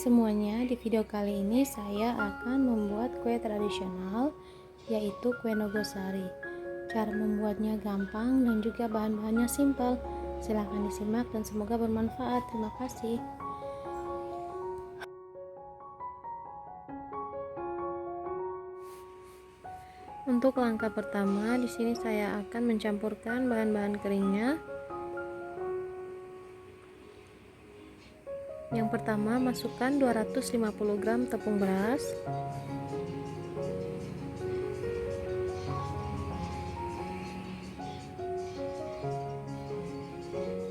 semuanya, di video kali ini saya akan membuat kue tradisional, yaitu kue Nogosari. Cara membuatnya gampang dan juga bahan-bahannya simpel. Silahkan disimak dan semoga bermanfaat. Terima kasih. Untuk langkah pertama, di sini saya akan mencampurkan bahan-bahan keringnya. Yang pertama, masukkan 250 gram tepung beras,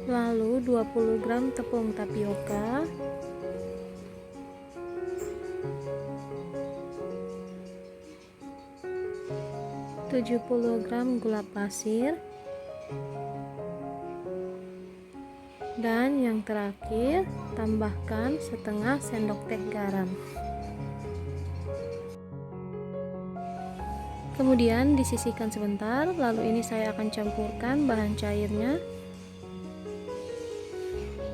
lalu 20 gram tepung tapioka, 70 gram gula pasir, dan yang terakhir tambahkan setengah sendok teh garam. Kemudian disisihkan sebentar, lalu ini saya akan campurkan bahan cairnya.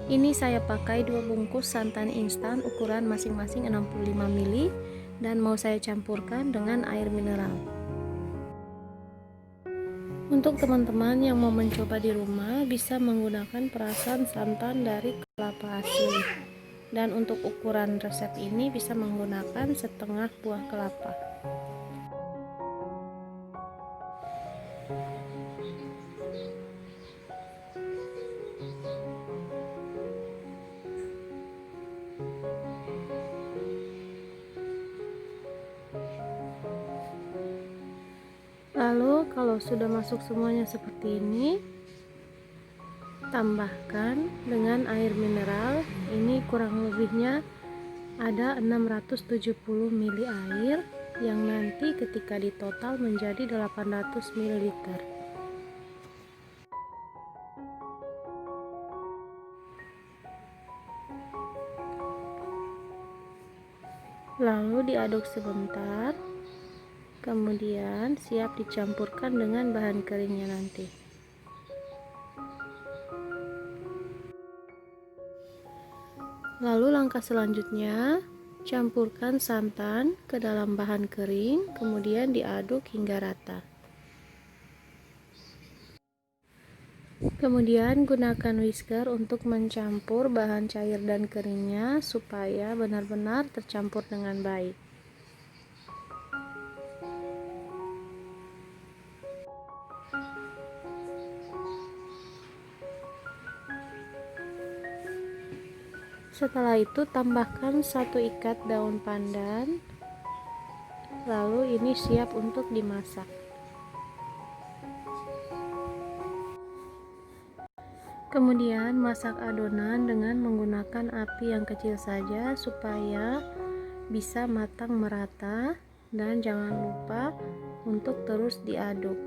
Ini saya pakai 2 bungkus santan instan ukuran masing-masing 65 ml dan mau saya campurkan dengan air mineral. Untuk teman-teman yang mau mencoba di rumah bisa menggunakan perasan santan dari kelapa asli. Dan untuk ukuran resep ini bisa menggunakan setengah buah kelapa. Lalu kalau sudah masuk semuanya seperti ini, tambahkan dengan air mineral. Ini kurang lebihnya ada 670 ml air yang nanti ketika ditotal menjadi 800 ml. Lalu diaduk sebentar. Kemudian siap dicampurkan dengan bahan keringnya nanti. Lalu langkah selanjutnya, campurkan santan ke dalam bahan kering, kemudian diaduk hingga rata. Kemudian gunakan whisker untuk mencampur bahan cair dan keringnya supaya benar-benar tercampur dengan baik. Setelah itu tambahkan 1 ikat daun pandan. Lalu ini siap untuk dimasak. Kemudian masak adonan dengan menggunakan api yang kecil saja supaya bisa matang merata, dan jangan lupa untuk terus diaduk.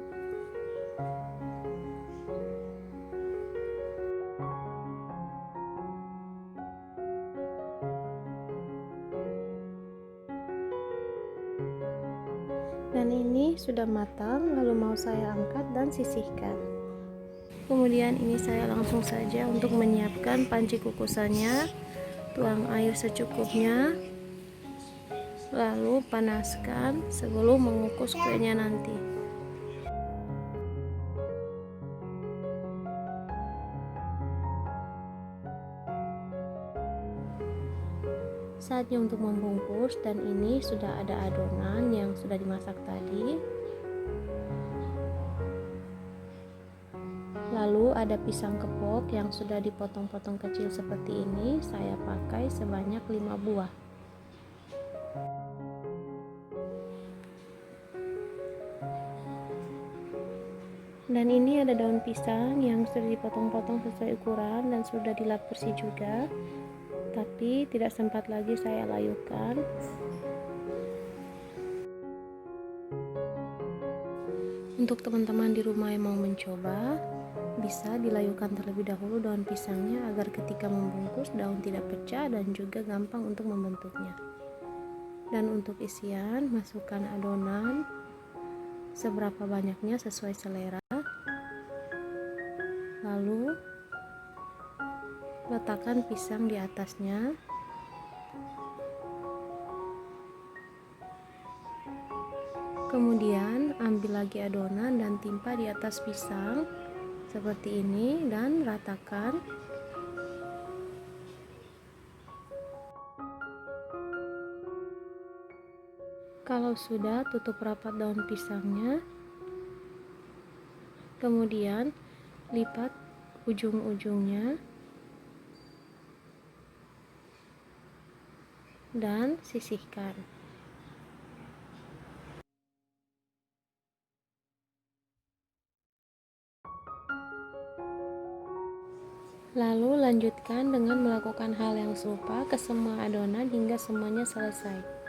Dan ini sudah matang, lalu mau saya angkat dan sisihkan. Kemudian ini saya langsung saja untuk menyiapkan panci kukusannya. Tuang air secukupnya, lalu panaskan sebelum mengukus kuenya nanti. Saatnya untuk membungkus, dan ini sudah ada adonan yang sudah dimasak tadi. Lalu ada pisang kepok yang sudah dipotong-potong kecil seperti ini, saya pakai sebanyak 5 buah. Dan ini ada daun pisang yang sudah dipotong-potong sesuai ukuran dan sudah dilap bersih juga, tapi tidak sempat lagi saya layukan. Untuk teman-teman di rumah yang mau mencoba, bisa dilayukan terlebih dahulu daun pisangnya agar ketika membungkus daun tidak pecah dan juga gampang untuk membentuknya. Dan untuk isian, masukkan adonan seberapa banyaknya sesuai selera. Lalu letakkan pisang di atasnya. Kemudian ambil lagi adonan dan timpa di atas pisang seperti ini dan ratakan. Kalau sudah, tutup rapat daun pisangnya. Kemudian lipat ujung-ujungnya dan sisihkan. Lalu lanjutkan dengan melakukan hal yang serupa ke semua adonan hingga semuanya selesai.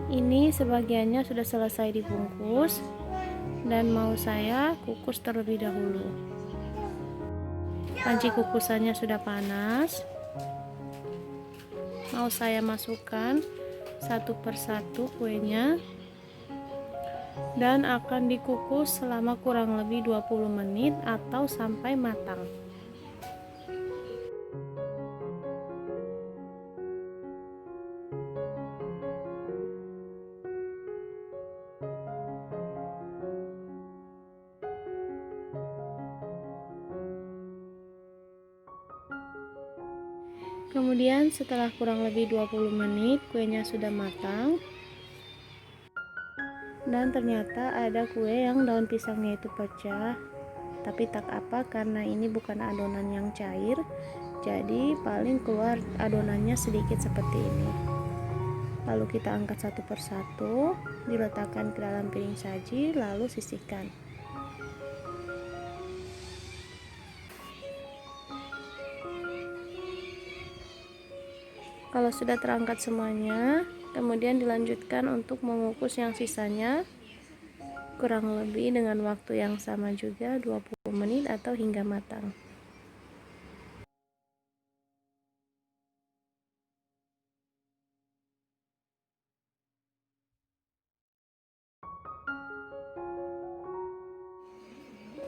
Ini sebagiannya sudah selesai dibungkus dan mau saya kukus terlebih dahulu. Panci kukusannya sudah panas. Mau saya masukkan satu persatu kuenya dan akan dikukus selama kurang lebih 20 menit atau sampai matang. Kemudian setelah kurang lebih 20 menit kuenya sudah matang. Dan ternyata ada kue yang daun pisangnya itu pecah. Tapi tak apa, karena ini bukan adonan yang cair, jadi paling keluar adonannya sedikit seperti ini. Lalu kita angkat satu persatu, diletakkan ke dalam piring saji, lalu sisihkan. Kalau sudah terangkat semuanya, kemudian dilanjutkan untuk mengukus yang sisanya kurang lebih dengan waktu yang sama juga 20 menit atau hingga matang.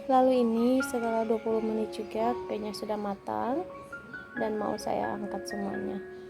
Lalu ini setelah 20 menit juga kuenya sudah matang dan mau saya angkat semuanya.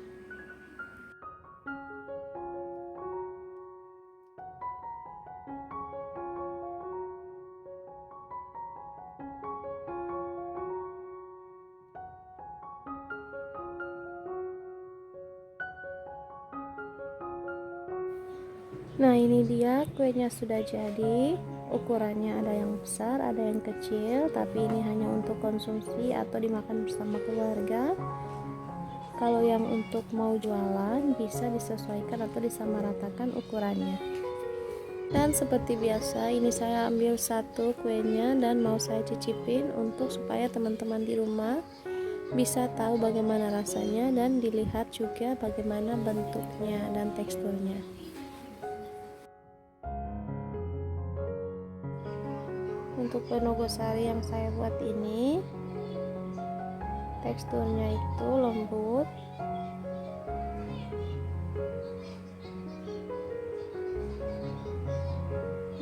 Nah, ini dia kuenya sudah jadi. Ukurannya ada yang besar, ada yang kecil, tapi ini hanya untuk konsumsi atau dimakan bersama keluarga. Kalau yang untuk mau jualan bisa disesuaikan atau disamaratakan ukurannya. Dan seperti biasa, ini saya ambil satu kuenya dan mau saya cicipin untuk supaya teman-teman di rumah bisa tahu bagaimana rasanya dan dilihat juga bagaimana bentuknya dan teksturnya. Untuk kue nogosari yang saya buat ini teksturnya itu lembut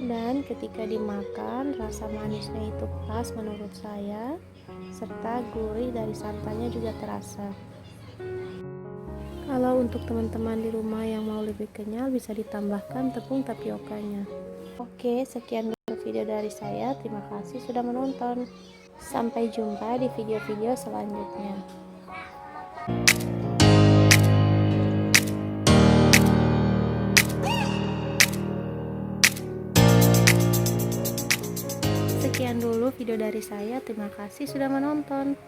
dan ketika dimakan rasa manisnya itu pas menurut saya, serta gurih dari santannya juga terasa. Kalau untuk teman-teman di rumah yang mau lebih kenyal bisa ditambahkan tepung tapiokanya. Oke, sekian dulu video dari saya. Terima kasih sudah menonton. Sampai jumpa di video-video selanjutnya. Sekian dulu video dari saya. Terima kasih sudah menonton.